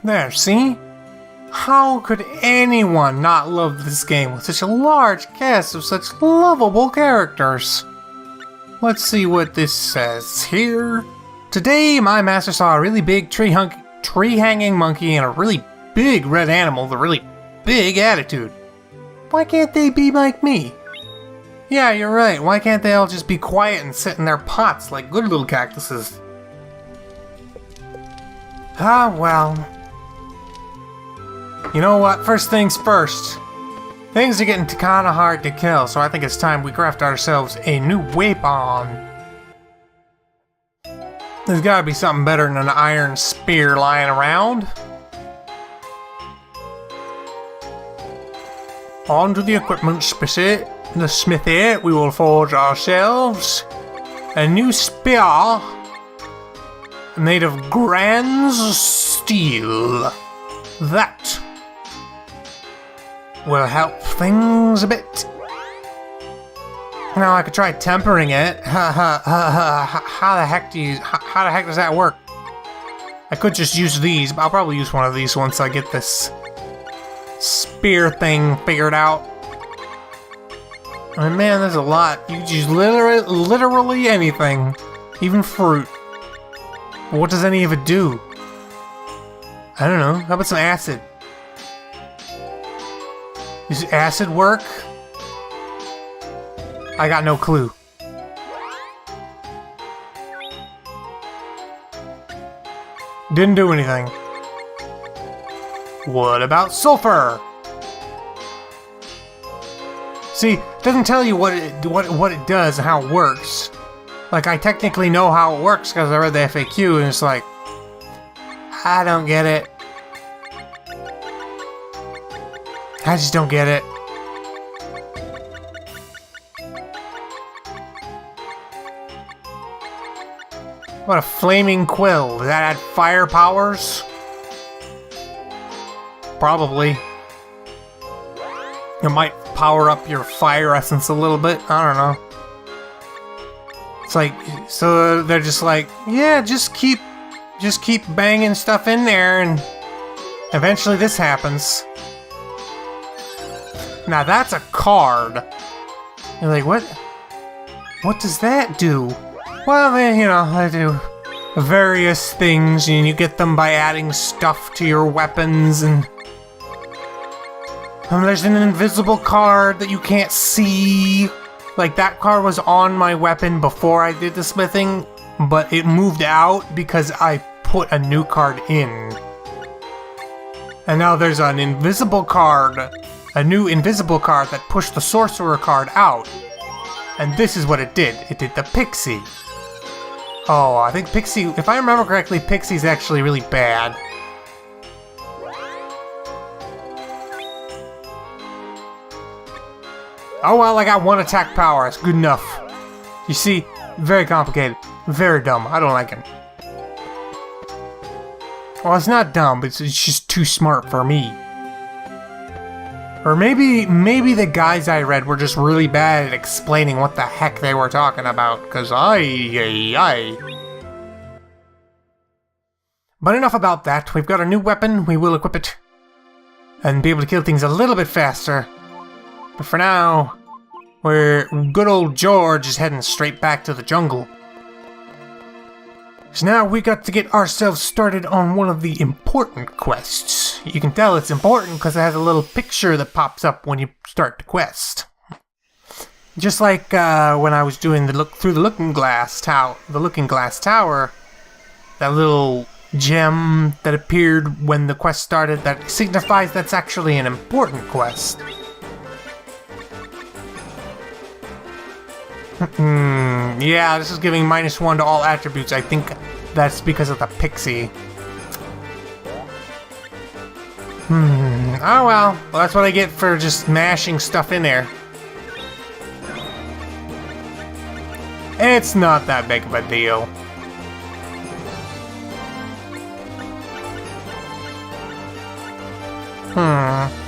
There, see? How could anyone not love this game with such a large cast of such lovable characters? Let's see what this says here. Today, my master saw a really big tree-hanging monkey and a really big red animal with a really big attitude. Why can't they be like me? Yeah, you're right. Why can't they all just be quiet and sit in their pots like good little cactuses? Ah, well. You know what? First things first. Things are getting kinda hard to kill, so I think it's time we craft ourselves a new weapon. There's gotta be something better than an iron spear lying around. On to the equipment smithy, we will forge ourselves a new spear made of grand steel. That will help things a bit. Now I could try tempering it. How the heck does that work? I could just use these, but I'll probably use one of these once I get this spear thing figured out. And man, there's a lot. You could use literally anything, even fruit. But what does any of it do? I don't know. How about some acid? Does acid work? I got no clue. Didn't do anything. What about sulfur? See, it doesn't tell you what it does and how it works. Like, I technically know how it works because I read the FAQ and it's like, I don't get it. I just don't get it. What a flaming quill. Does that add fire powers? Probably. It might power up your fire essence a little bit. I don't know. It's like, so they're just like, yeah, just keep banging stuff in there and eventually this happens. Now that's a card. You're like, what? What does that do? Well, then, you know, I do various things, and you get them by adding stuff to your weapons, and there's an invisible card that you can't see. Like, that card was on my weapon before I did the smithing, but it moved out because I put a new card in. And now there's an invisible card, a new invisible card that pushed the sorcerer card out. And this is what it did. It did the pixie. Oh, I think Pixie, if I remember correctly, Pixie's actually really bad. Oh well, I got one attack power, that's good enough. You see, very complicated, very dumb, I don't like it. Well, it's not dumb, but it's just too smart for me. Or maybe the guys I read were just really bad at explaining what the heck they were talking about, cause I. But enough about that, we've got a new weapon, we will equip it. And be able to kill things a little bit faster. But for now, good old George is heading straight back to the jungle. So now we got to get ourselves started on one of the important quests. You can tell it's important because it has a little picture that pops up when you start the quest. Just like when I was doing the look through the Looking Glass Tower, that little gem that appeared when the quest started that signifies that's actually an important quest. Yeah, this is giving -1 to all attributes. I think that's because of the pixie. Oh well, that's what I get for just mashing stuff in there. It's not that big of a deal.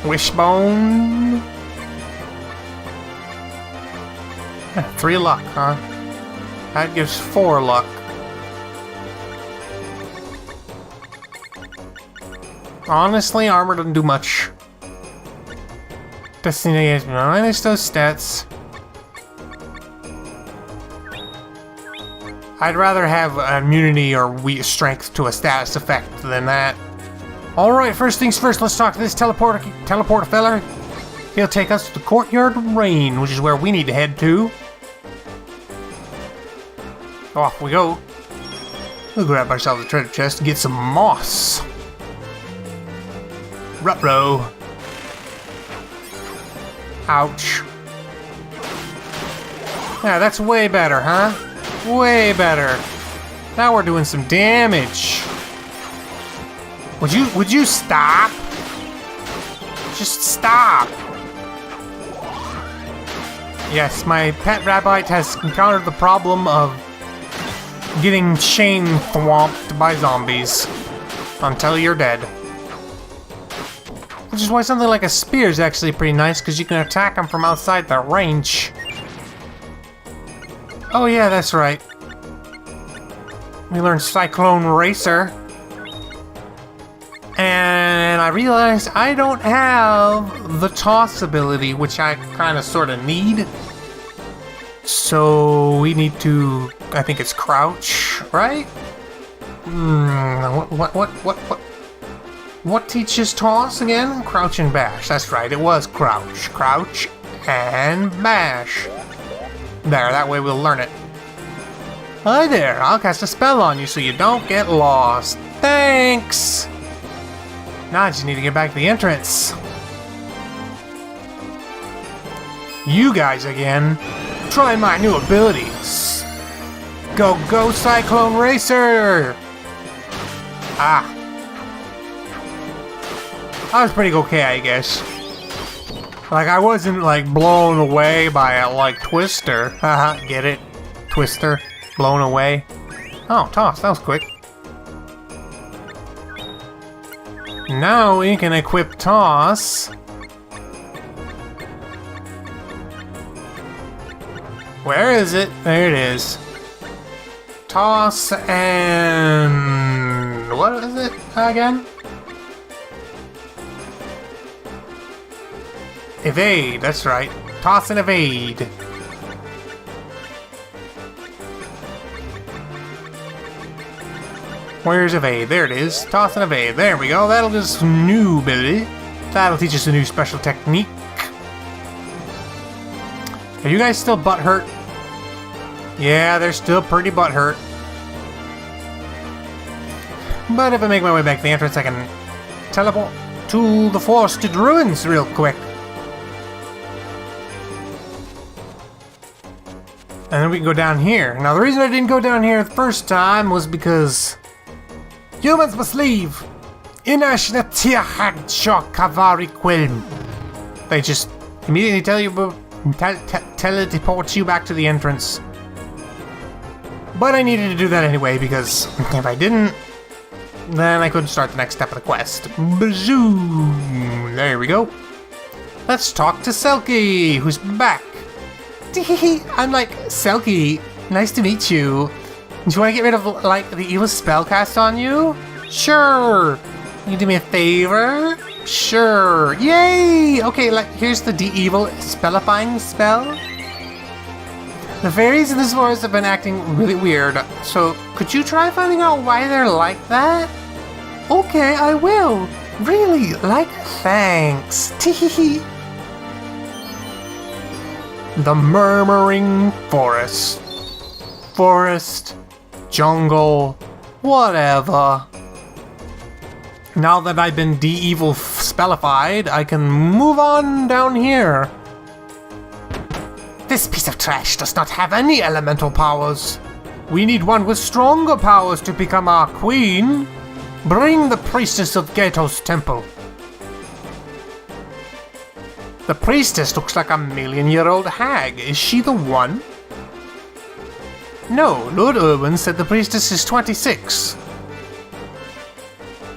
Wishbone? 3 luck, huh? That gives 4 luck. Honestly, armor doesn't do much. Destiny has minus those stats. I'd rather have immunity or strength to a status effect than that. Alright, first things first, let's talk to this teleporter fella. He'll take us to the Courtyard Rain, which is where we need to head to. Off we go. We'll grab ourselves a treasure chest and get some moss. Ruh-roh. Ouch. Yeah, that's way better, huh? Way better. Now we're doing some damage. Would you stop? Just stop. Yes, my pet rabbit has encountered the problem of getting chain thwomped by zombies until you're dead. Which is why something like a spear is actually pretty nice, because you can attack them from outside the range. Oh yeah, that's right. We learned Cyclone Racer. And I realized I don't have the toss ability, which I kind of sort of need. So we need to, I think it's crouch, right? What teaches toss again? Crouch and bash. That's right, it was crouch. Crouch and bash. There, that way we'll learn it. Hi there, I'll cast a spell on you so you don't get lost. Thanks! Now I just need to get back to the entrance. You guys again. Try my new abilities. Go Cyclone Racer! Ah. That was pretty okay, I guess. Like, I wasn't, like, blown away by it like Twister. Haha, get it? Twister. Blown away. Oh, toss, that was quick. Now we can equip toss. Where is it? There it is. Toss and... what is it again? Evade, that's right. Toss and evade. Where's evade? There it is. Toss and evade. There we go. That'll give us some new ability. That'll teach us a new special technique. Are you guys still butthurt? Yeah, they're still pretty butthurt. But if I make my way back to the entrance, I can teleport to the Forested Ruins real quick. And then we can go down here. Now the reason I didn't go down here the first time was because humans must leave. They just immediately teleport you back to the entrance. But I needed to do that anyway, because if I didn't, then I couldn't start the next step of the quest. Bazoom! There we go. Let's talk to Selkie, who's back. I'm like, Selkie, nice to meet you. Do you want to get rid of, like, the evil spell cast on you? Sure. You do me a favor? Sure. Yay! Okay, like, here's the de-evil spellifying spell. The fairies in this forest have been acting really weird, so could you try finding out why they're like that? Okay, I will. Really, like, thanks. Teehee. The Murmuring Forest. Forest, jungle, whatever. Now that I've been de-evil spellified, I can move on down here. This piece of trash does not have any elemental powers. We need one with stronger powers to become our queen. Bring the priestess of Gato's temple. The priestess looks like a million-year-old hag. Is she the one? No, Lord Irwin said the priestess is 26.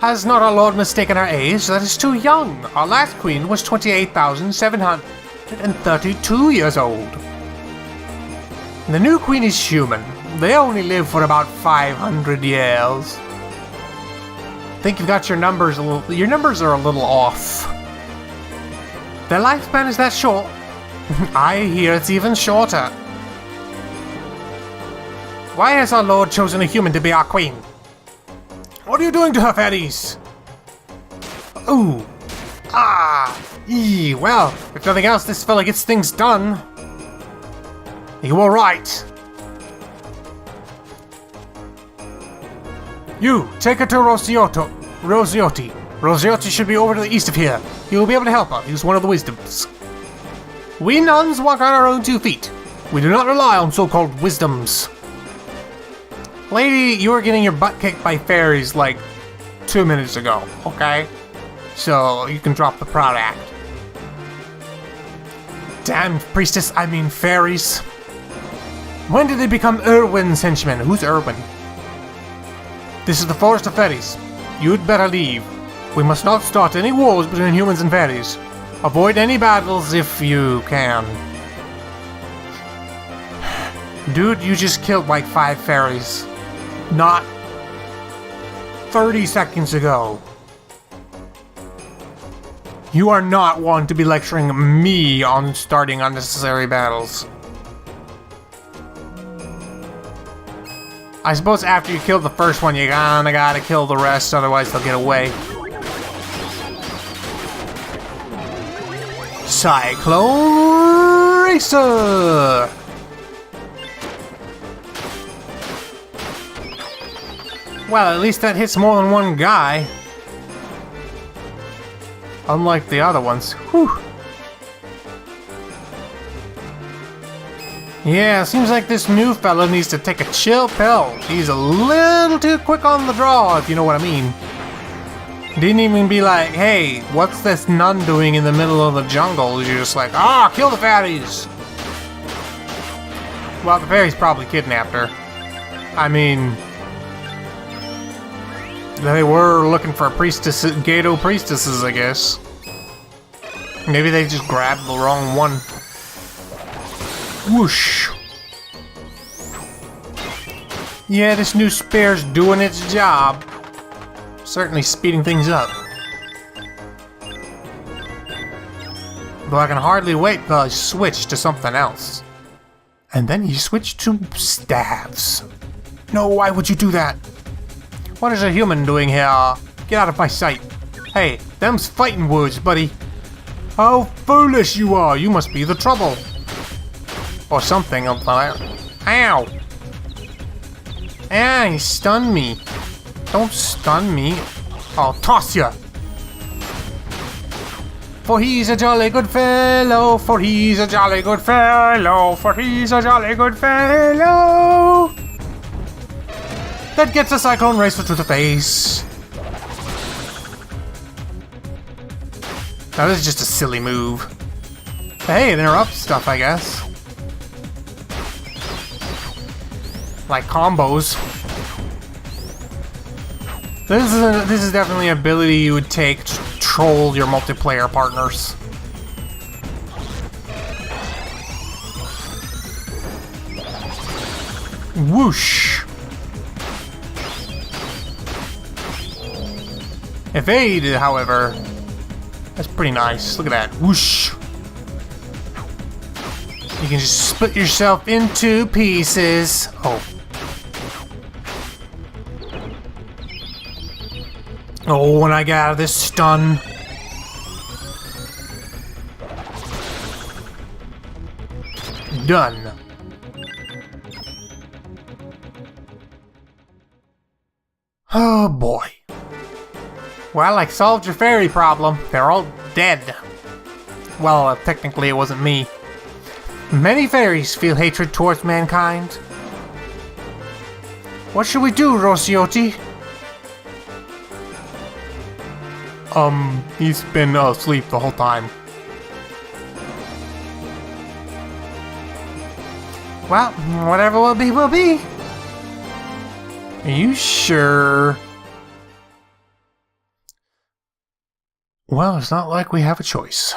Has not our lord mistaken her age? That is too young. Our last queen was 28,732 years old. The new queen is human. They only live for about 500 years. think you've got your numbers a little... Your numbers are a little off. Their lifespan is that short? I hear it's even shorter. Why has our lord chosen a human to be our queen? What are you doing to her, fairies? Ooh. Ah. Eee. Well, if nothing else, this fella gets things done. You were right. You, take her to Rosiotti. Rosiotti should be over to the east of here. He will be able to help her. He's one of the wisdoms. We nuns walk on our own 2 feet. We do not rely on so-called wisdoms. Lady, you were getting your butt kicked by fairies like 2 minutes ago, okay? So you can drop the proud act. Damn priestess, I mean fairies. When did they become Irwin's henchmen? Who's Irwin? This is the Forest of Fairies. You'd better leave. We must not start any wars between humans and fairies. Avoid any battles if you can. Dude, you just killed like 5 fairies. Not 30 seconds ago. You are not one to be lecturing me on starting unnecessary battles. I suppose after you kill the first one, you kinda gotta kill the rest, otherwise they'll get away. Cyclone Racer! Well, at least that hits more than one guy. Unlike the other ones. Whew. Yeah, seems like this new fella needs to take a chill pill. He's a little too quick on the draw, if you know what I mean. Didn't even be like, hey, what's this nun doing in the middle of the jungle? You're just like, ah, kill the fairies! Well, the fairies probably kidnapped her. I mean... They were looking for Gato priestesses, I guess. Maybe they just grabbed the wrong one. Whoosh. Yeah, this new spear's doing its job. Certainly speeding things up. Though I can hardly wait till I switch to something else. And then you switch to staves. No, why would you do that? What is a human doing here? Get out of my sight. Hey, them's fighting words, buddy. How foolish you are! You must be the trouble. Or something of that. Ow! Ah, he stunned me. Don't stun me. I'll toss ya. For he's a jolly good fellow. For he's a jolly good fellow. For he's a jolly good fellow. That gets a Cyclone Racer to the face. Now this is just a silly move. Hey, it interrupts stuff, I guess. Like combos. This is definitely an ability you would take to troll your multiplayer partners. Whoosh. Evade, however, that's pretty nice. Look at that. Whoosh. You can just split yourself into pieces. Oh. Oh, when I get out of this stun. Done. Oh boy. Well, I solved your fairy problem. They're all dead. Well, technically it wasn't me. Many fairies feel hatred towards mankind. What should we do, Rosiotti? He's been asleep the whole time. Well, whatever will be, will be. Are you sure? Well, it's not like we have a choice.